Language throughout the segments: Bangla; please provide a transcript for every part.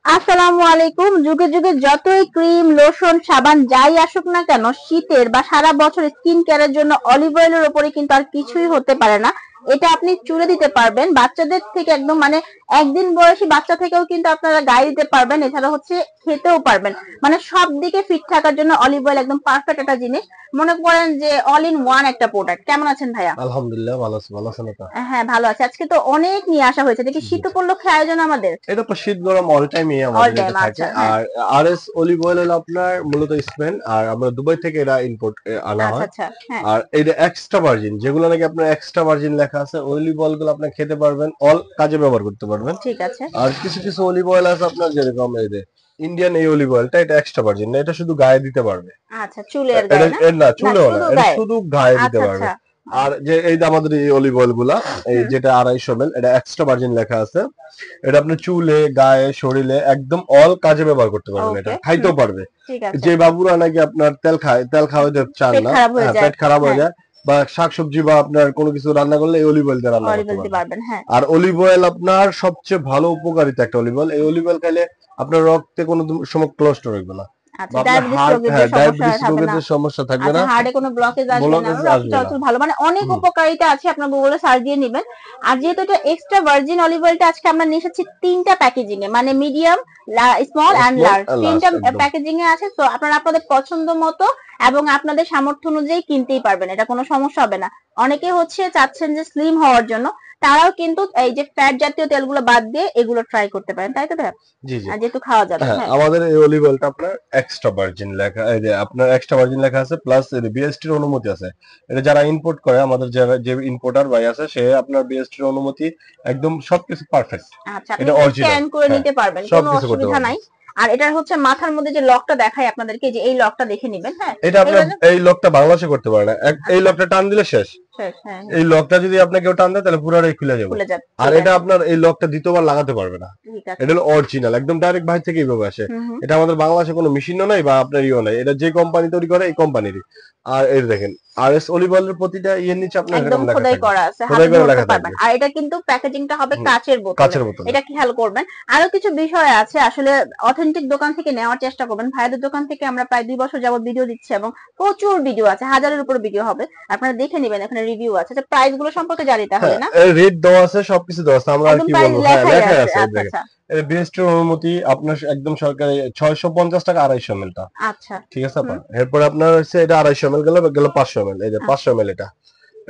আসসালামু আলাইকুম। যুগে যুগে যতই ক্রিম, লোশন, সাবান যাই আসুক না কেন, শীতের বা সারা বছর স্কিন কেয়ারের জন্য অলিভ অয়েলের উপরে কিন্তু আর কিছুই হতে পারে না। এটা আপনি চুলে দিতে পারবেন, বাচ্চাদের থেকে একদম মানে একদিন বয়সী বাচ্চা থেকেও কিন্তু আপনারা গায়ে দিতে পারবেন, এছাড়া হচ্ছে খেতেও পারবেন। মানে সব দিকে ফিট থাকার জন্য অলিভ অয়েল একদম পারফেক্ট একটা জিনিস। মনে করেন যে অল ইন ওয়ান একটা প্রোডাক্ট। কেমন আছেন ভাইয়া? আলহামদুলিল্লাহ ভালো আছি। ভালো আছেন আপা? হ্যাঁ, ভালো আছে। আজকে তো অনেক নিয়ে আসা হয়েছে, দেখি জি। শীত উপলক্ষে আয়োজন আমাদের। এটা তো শীত গরম অল টাইমই অল আমাদের টাইম, এটা থাকে। আচ্ছা, হ্যাঁ। আর আরএস অলিভ অয়েল হলো আপনার মূলত স্পেন, আর আমরা দুবাই থেকে এটা ইম্পোর্ট আনা আচ্ছা হয়। আচ্ছা, হ্যাঁ। আর এটা এক্সট্রা ভার্জিন, যেগুলো নাকি আপনার এক্সট্রা ভার্জিন লেখা আছে, অলিভ অয়েল গুলো আপনি খেতে পারবেন, অল কাজে ব্যবহার করতে পারবেন। ঠিক আছে। আর কিছু কিছু অলিভ অয়েল আছে আপনার, যেরকম এই যে ইন্ডিয়ান এই অলিভ অয়েলটা, এটা এক্সট্রা ভার্জিন না, এটা শুধু গায়ে দিতে পারবে। আচ্ছা, চুলের এটা গায়ে না? না, না, চুলেও না, শুধু এটা গায়ে। শুধু গায়ে দিতে আচ্ছা পারবে। আচ্ছা। আর যে এই যে আমাদের এই অলিভ অয়েল গুলা, এই হুম। যেটা 250 ml, এটা এক্সট্রা ভার্জিন লেখা আছে। এটা আপনি চুলে, গায়ে, শরীরে একদম অল কাজে ব্যবহার করতে পারবেন, এটা ওকে। হুম। খাইতেও পারবে। ঠিক আছে। যে বাবুরা নাকি আপনার তেল খায়, তেল খাওয়াতে চান পেট না, খারাপ হয়ে হ্যাঁ, যায়। পেট খারাপ হয়ে হ্যাঁ, যায়, বা শাকসবজি বা আপনার কোনো কিছু রান্না করলে এই অলিভ অয়েল দিয়ে রান্না অলিভ করতে অয়েল দিতে পারবেন। পারবেন, হ্যাঁ। আর অলিভ অয়েল আপনার সবচেয়ে ভালো উপকারিতা একটা অলিভ অয়েল। এই অলিভ অয়েল খাইলে আপনার রক্তে কোনো সময় কোলেস্টেরল হবে না, বা আচ্ছা, আপনার ডায়াবেটিস হার্ট, রোগীদের হ্যাঁ, সমস্যা ডায়াবেটিস হবে না। রোগীদের সমস্যা থাকবে আচ্ছা, না, হার্টে কোনো ব্লকেজ আসবে না, ব্লকেজ রক্ত আসবে না। চলাচল ভালো, মানে অনেক হুম। উপকারিতা আছে, আপনার গুগলে সার্চ দিয়ে নেবেন। আর যেহেতু এটা এক্সট্রা ভার্জিন অলিভ অয়েলটা আজকে আমরা নিয়ে এসেছি তিনটা প্যাকেজিং এ, মানে medium, small and small large, last তিনটা একদম। প্যাকেজিং এ আছে। তো আপনারা আপনাদের পছন্দ মতো এবং আপনাদের সামর্থ্য অনুযায়ী কিনতেই পারবেন, এটা কোনো সমস্যা হবে না। অনেকে হচ্ছে চাচ্ছেন যে স্লিম হওয়ার জন্য, তারাও কিন্তু এই যে ফ্যাট জাতীয় তেলগুলো বাদ দিয়ে এগুলো ট্রাই করতে পারেন, তাই তো ভাইয়া? জি, জি। যেহেতু খাওয়া যাবে, হ্যাঁ, হ্যাঁ। আমাদের এই অলিভ অয়েলটা আপনার এক্সট্রা ভার্জিন লেখা, এই যে আপনার এক্সট্রা ভার্জিন লেখা আছে, প্লাস এই বিএসটির অনুমতি আছে। এটা যারা ইম্পোর্ট করে, আমাদের যারা যে ইম্পোর্টার ভাই আছে, সে আপনার বিএসটির অনুমতি, একদম সবকিছু পারফেক্ট। আচ্ছা, আপনি এটা কিন্তু অরিজিনাল। স্ক্যান করে হ্যাঁ, নিতে পারবেন, কোনো সবকিছু করতে অসুবিধা পারবেন। নাই। আর এটার হচ্ছে মাথার মধ্যে যে লকটা দেখাই আপনাদেরকে, যে এই লকটা দেখে নিবেন, হ্যাঁ। এটা আপনার এগুলো যে এই লকটা বাংলাদেশে করতে পারে না, এই আচ্ছা, লকটা টান দিলে শেষ। শেষ, হ্যাঁ হ্যাঁ। এই লকটা যদি আপনি কেউ টান দেয়, তাহলে পুরাটাই খুলে যাবে। খুলে যাবে, আর ঠিক এটা আছে। আপনার এই লকটা দ্বিতীয়বার লাগাতে পারবে না। ঠিক আছে। এটা হলো অরিজিনাল, একদম ডাইরেক্ট বাইরে থেকে এইভাবে আসে। হুম হুম। এটা আমাদের বাংলাদেশে কোনো মেশিনও নাই, বা আপনার ইও নাই, এটা যে কোম্পানি তৈরি করে এই কোম্পানিরই। আর এই দেখেন, আর এস অলিভ অয়েলের প্রতিটা ইয়ের নিচে আপনার একদম এরকম লেখা খোদাই থাকবে, করা আছে, খোদাই হাতে করে ধরতে লেখা পারবেন। থাকবে। আর এটা কিন্তু প্যাকেজিংটা হবে হুম, কাচের বোতলে, কাঁচের বোতলে। এটা খেয়াল করবেন। আরো কিছু বিষয় আছে, আসলে অথেন্টিক দোকান থেকে নেওয়ার চেষ্টা করবেন। ভাইদের দোকান থেকে আমরা প্রায় 2 বছর যাবত ভিডিও দিচ্ছি, এবং প্রচুর ভিডিও আছে, হাজারের উপর ভিডিও হবে, আপনারা দেখে নেবেন, এখানে রিভিউ আছে। প্রাইস গুলো সম্পর্কে জানি তাহলে হ্যাঁ, না? রেট দেওয়া আছে, সবকিছু দেওয়া আছে, আমরা আর একদম কি প্রাইস বলবো। হ্যাঁ, লেখাই লেখাই আছে, আছে, এই আচ্ছা দেখেন। আচ্ছা। বিএসটির অনুমতি আপনার একদম সরকারি, 650 টাকা 250 ml। আচ্ছা। ঠিক আছে আপা? হুম। এরপরে আপনার হচ্ছে এটা 250 ml গেল, গেল 500 ml, এই যে আচ্ছা। 500 ml এটা।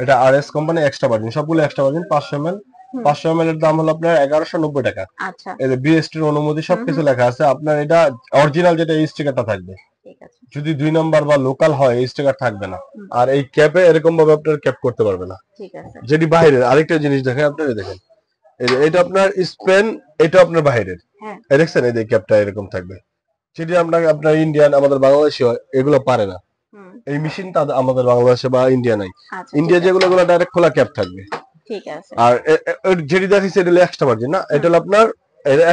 এটা আরএস কোম্পানি এক্সট্রা ভার্জিন, সবগুলো এক্সট্রা ভার্জিন, 500 ml। হুম। 500 ml এর দাম হলো আপনার 1190 টাকা। আচ্ছা। এই যে বিএসটির অনুমতি হুম সবকিছু হুম। লেখা আছে। আপনার এটা অরিজিনাল, যেটা এই স্টিকারটা থাকবে। ঠিক আছে। যদি 2 নম্বর বা লোকাল হয়, এই স্টিকার থাকবে না। হুম। আর এই ক্যাপে এরকম ভাবে আপনার ক্যাপ করতে পারবে না। ঠিক আছে। যেটি বাইরের আরেকটা জিনিস দেখেন, আপনারা দেখেন, এই যে এটা আপনার স্পেন, এটা আপনার বাইরের। হ্যাঁ। এই দেখছেন, এই যে ক্যাপটা এরকম থাকবে। সেটি আপনার ইন্ডিয়ান, আমাদের বাংলাদেশি হয়, এগুলো পারে না। হুম। এই মেশিনটা আমাদের বাংলাদেশে বা ইন্ডিয়া নাই। আচ্ছা, ঠিক ইন্ডিয়া আছে। যেগুলো, এগুলো ডাইরেক্ট খোলা ক্যাপ থাকবে। ঠিক আছে। আর যেটি দেখাচ্ছে, এটা হলো এক্সট্রা ভার্জিন না, এটা হুম হলো আপনার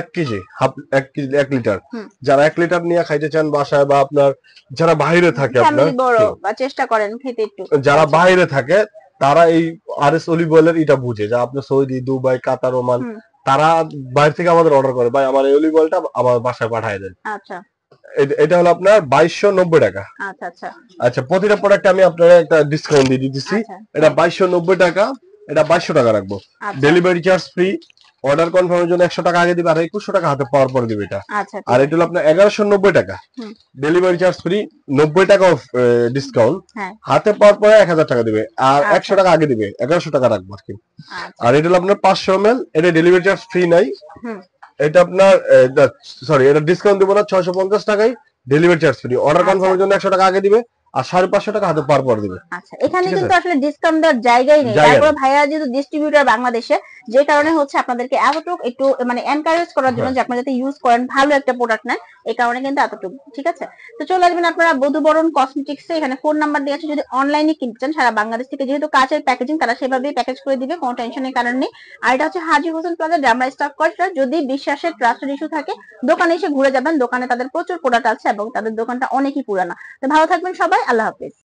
1 কেজি, হাফ 1 কেজি, 1 লিটার। হুম। যারা 1 লিটার নিয়ে খাইতে চান বাসায়, বা আপনার যারা বাইরে থাকে, আপনার ফ্যামিলি বড় বা চেষ্টা করেন খেতে একটু। যারা আচ্ছা। বাইরে থাকে, তারা এই আরএস অলিভ অয়েলের এটা বুঝে, যা আপনার সৌদি, দুবাই, কাতার, ওমান, হুম। তারা বাইরে থেকে আমাদের অর্ডার করে, ভাই আমার এই অলিভ অয়েলটা আমার বাসায় পাঠিয়ে দেন। আচ্ছা এটা হলো আপনার 2290 টাকা। আচ্ছা। আচ্ছা আচ্ছা, প্রতিটা প্রোডাক্ট আমি আপনার একটা ডিসকাউন্ট দিয়ে দিতেছি। আচ্ছা। এটা হ্যাঁ। 2290 টাকা, এটা 2200 টাকা রাখবো। আচ্ছা ডেলিভারি চার্জ ফ্রি। অর্ডার কনফার্মের জন্য 100 টাকা আগে দিবে, আর 2100 টাকা হাতে পাওয়ার পরে দিবে এটা। আচ্ছা। আর ঠিক এটা হলো আছে। আপনার 1190 টাকা। হুম। ডেলিভারি চার্জ ফ্রি, 90 টাকা অফ ডিসকাউন্ট। হ্যাঁ। হাতে পাওয়ার পরে 1000 টাকা দিবে, আর আচ্ছা 100 টাকা আগে দিবে, 1100 টাকা রাখবো আর কি। আচ্ছা। আর এটা হলো আপনার 500 ml, এটা ডেলিভারি চার্জ ফ্রি নাই। হুম। এটা আপনার সরি, এটা ডিসকাউন্ট দিব না, 650 টাকায় ডেলিভারি চার্জ ফ্রি। অর্ডার আচ্ছা কনফার্মের জন্য 100 টাকা আগে দিবে, আর 550 টাকা হাতে পাওয়ার পর দিবে। আচ্ছা। এখানে ঠিক আছে, কিন্তু আসলে ডিসকাউন্ট দেওয়ার জায়গাই নেই, জায়গা তারপরে নেই। ভাইয়া যেহেতু ডিস্ট্রিবিউটর বাংলাদেশে, যে কারণে হচ্ছে আপনাদেরকে এতটুকু একটু মানে এনকারেজ করার জন্য হ্যাঁ, যে আপনারা যাতে ইউজ করেন, ভালো একটা প্রোডাক্ট নেন, এই কারণে কিন্তু এতটুকু। ঠিক আছে। তো চলে আসবেন আপনারা বধুবরণ কসমেটিক্স এ, এখানে ফোন নাম্বার দেওয়া আছে, যদি অনলাইনে কিনতে চান সারা বাংলাদেশ থেকে, যেহেতু কাঁচের প্যাকেজিং, তারা সেভাবেই প্যাকেজ করে দিবে, কোনো টেনশনের কারণ নেই। আর এটা হচ্ছে Haji Hossain plaza, drama stock cost. যদি বিশ্বাসের ট্রাস্টের ইস্যু থাকে, দোকানে এসে ঘুরে যাবেন, দোকানে তাদের প্রচুর প্রোডাক্ট আছে এবং তাদের দোকানটা অনেকই পুরানা। তো ভালো থাকবেন সবাই, আল্লাহ হাফেজ।